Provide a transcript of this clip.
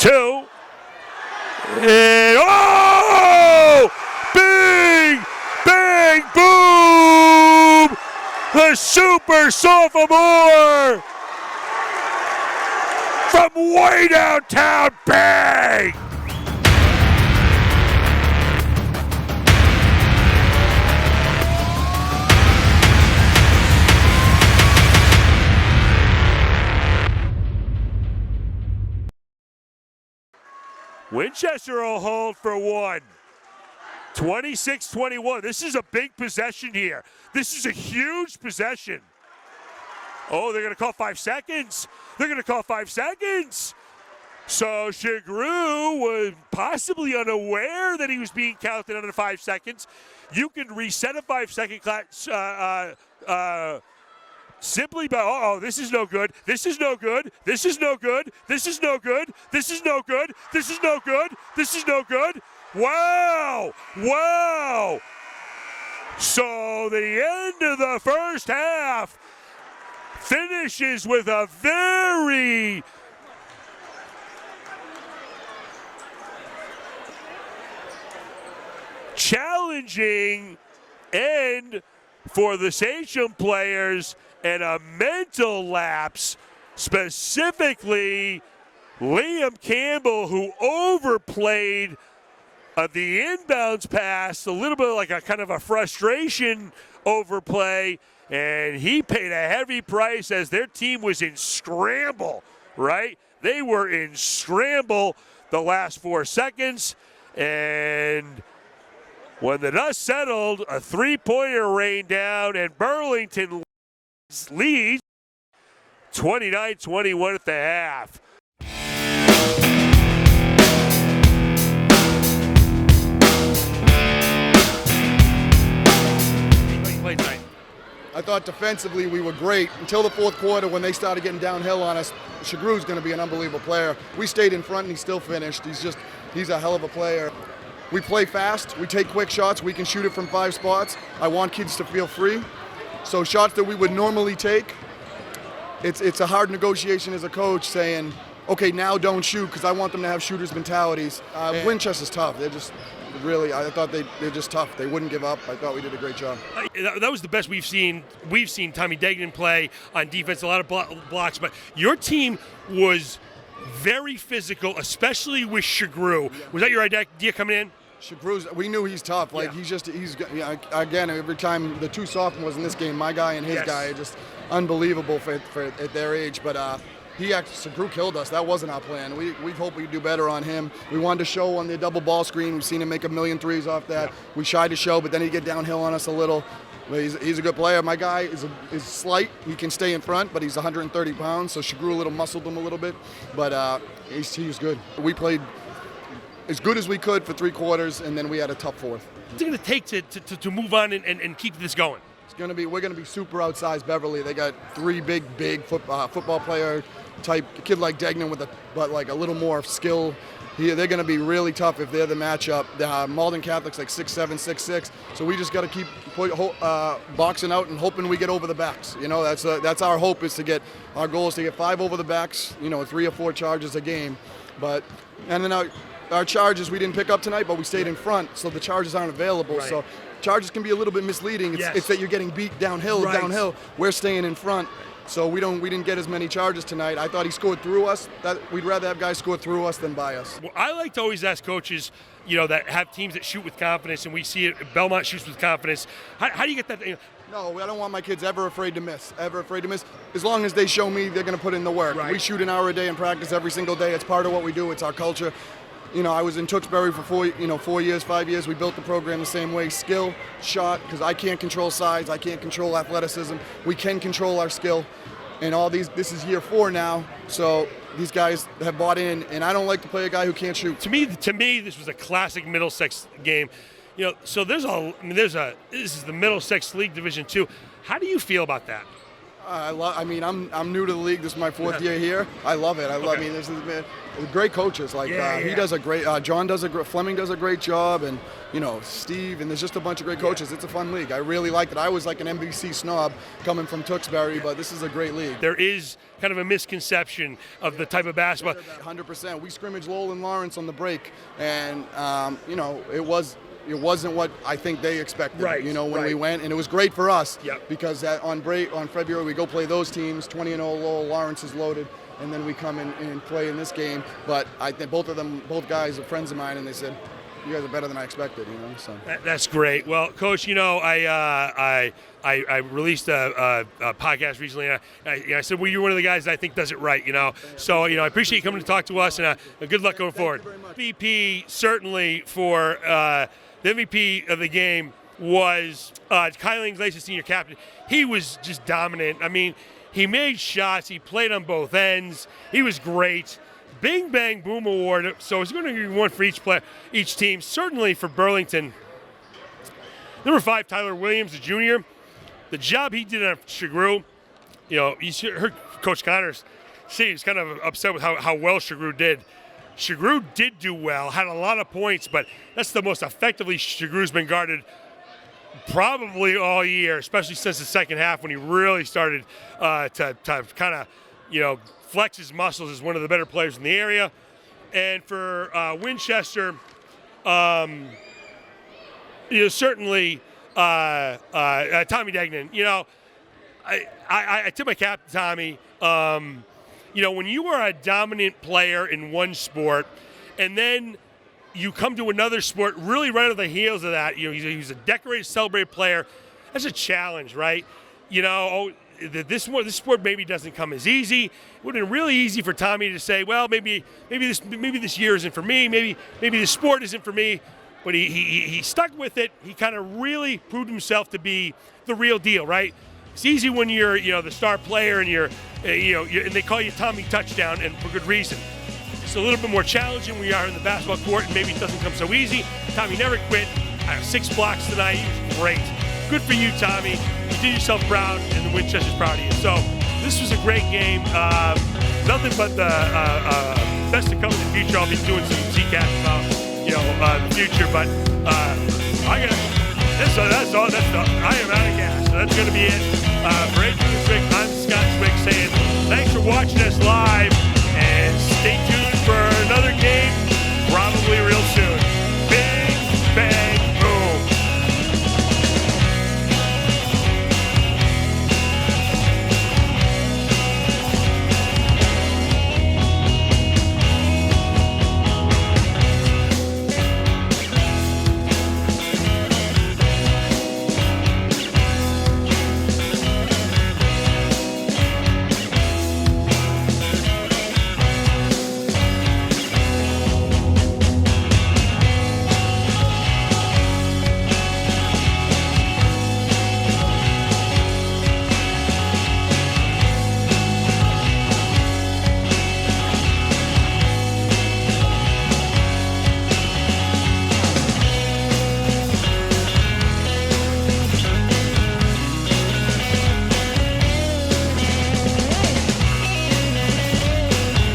2. And oh! Bing! Bang! Boom! The super sophomore from way downtown. Bang! Winchester will hold for 1. 26-21. This is a big possession here. This is a huge possession. Oh, they're going to call 5 seconds. They're going to call 5 seconds. So Shagru was possibly unaware that he was being counted under 5 seconds. You can reset a 5-second simply by, this is no good, this is no good, this is no good, this is no good, this is no good, this is no good, this is no good. Wow! Wow! So the end of the first half finishes with a very challenging end for the Sachem players and a mental lapse, specifically Liam Campbell, who overplayed the inbounds pass, a little bit like a kind of a frustration overplay, and he paid a heavy price as their team was in scramble, right? They were in scramble the last 4 seconds, and when the dust settled, a three-pointer rained down, and Burlington leads 29-21 at the half. I thought defensively we were great until the fourth quarter when they started getting downhill on us. Shagru's going to be an unbelievable player. We stayed in front and he still finished. He's a hell of a player. We play fast, we take quick shots, we can shoot it from 5 spots. I want kids to feel free. So shots that we would normally take, it's a hard negotiation as a coach saying, okay, now don't shoot, because I want them to have shooters' mentalities. Winchester's tough. They're just really, I thought they're just tough. They wouldn't give up. I thought we did a great job. That was the best we've seen. We've seen Tommy Degnan play on defense, a lot of blocks, but your team was very physical, especially with Shagru. Was that your idea coming in? Shagru's, we knew he's tough. Like again, every time the 2 sophomores in this game, my guy and his guy, are just unbelievable for at their age. But Shagru killed us. That wasn't our plan. We hope we do better on him. We wanted to show on the double ball screen. We've seen him make 1,000,000 threes off that. Yeah. We tried to show, but then he'd get downhill on us a little. But he's a good player. My guy is slight. He can stay in front, but he's 130 pounds. So Shagru muscled him a little bit. But he was good. We played as good as we could for 3 quarters, and then we had a tough fourth. What's it going to take to move on and keep this going? We're going to be super outsized Beverly. They got 3 big football player type kid like Degnan but like a little more skill. They're going to be really tough if they're the matchup. Malden Catholic's like 6'7", 6'6", so we just got to keep boxing out and hoping we get over the backs. You know, that's our hope our goal is to get 5 over the backs. 3 or 4 charges a game, and then our charges we didn't pick up tonight, but we stayed in front, so the charges aren't available. Right. So charges can be a little bit misleading. It's that you're getting beat downhill. We're staying in front. So we didn't get as many charges tonight. I thought he scored through us. We'd rather have guys score through us than by us. Well, I like to always ask coaches, that have teams that shoot with confidence, and we see it. Belmont shoots with confidence. How do you get that? No, I don't want my kids ever afraid to miss. As long as they show me they're going to put in the work. Right. We shoot an hour a day in practice every single day. It's part of what we do. It's our culture. I was in Tewksbury for 4 years, 5 years. We built the program the same way. Skill, shot, because I can't control size. I can't control athleticism. We can control our skill. And this is year 4 now. So these guys have bought in, and I don't like to play a guy who can't shoot. To me, this was a classic Middlesex game. So this is the Middlesex League Division 2. How do you feel about that? I'm new to the league. This is my 4th year here. I love it. This has been great coaches. He does a great. John does a great. Fleming does a great job, and Steve, and there's just a bunch of great coaches. It's a fun league. I really like it. I was like an NBC snob coming from Tewksbury, but this is a great league. There is kind of a misconception of the type of basketball. 100%. We scrimmaged Lowell and Lawrence on the break, and it wasn't what I think they expected, when we went, and it was great for us because on February we go play those teams, 20-0 Lowell, Lawrence is loaded, and then we come in and play in this game. But I think both guys are friends of mine, and they said, you guys are better than I expected, So that's great. Well, Coach, I released a podcast recently, and I said, well, you're one of the guys that I think does it right, So, I appreciate you coming to talk to us, and good luck going forward. MVP certainly for the MVP of the game was Kylie Iglesias, senior captain. He was just dominant. I mean, he made shots. He played on both ends. He was great. Bing Bang Boom Award. So it's going to be one for each team. Certainly for Burlington. Number 5, Tyler Williams, the junior. The job he did on Shagru, you heard Coach Connors say he was kind of upset with how well Shagru did. Shagru did do well, had a lot of points, but that's the most effectively Shagru's been guarded probably all year, especially since the second half when he really started to kind of, flex his muscles as one of the better players in the area. And for Winchester, certainly Tommy Degnan. I tip my cap to Tommy. When you are a dominant player in one sport and then you come to another sport really right on the heels of that, he's a decorated, celebrated player. That's a challenge, right? This sport maybe doesn't come as easy. It would have been really easy for Tommy to say, well, maybe this year isn't for me. Maybe this sport isn't for me. But he stuck with it. He kind of really proved himself to be the real deal, right? It's easy when you're, the star player and and they call you Tommy Touchdown, and for good reason. It's a little bit more challenging when we are in the basketball court, and maybe it doesn't come so easy. Tommy never quit. 6 blocks tonight. He was great. Good for you, Tommy. You did yourself proud, and the Winchester's proud of you. So this was a great game. Nothing but the best to come in the future. I'll be doing some Zcasts about, the future, but that's all. I am out of gas. So that's going to be it. For Adrian Zwick, I'm Scott Zwick saying thanks for watching us live.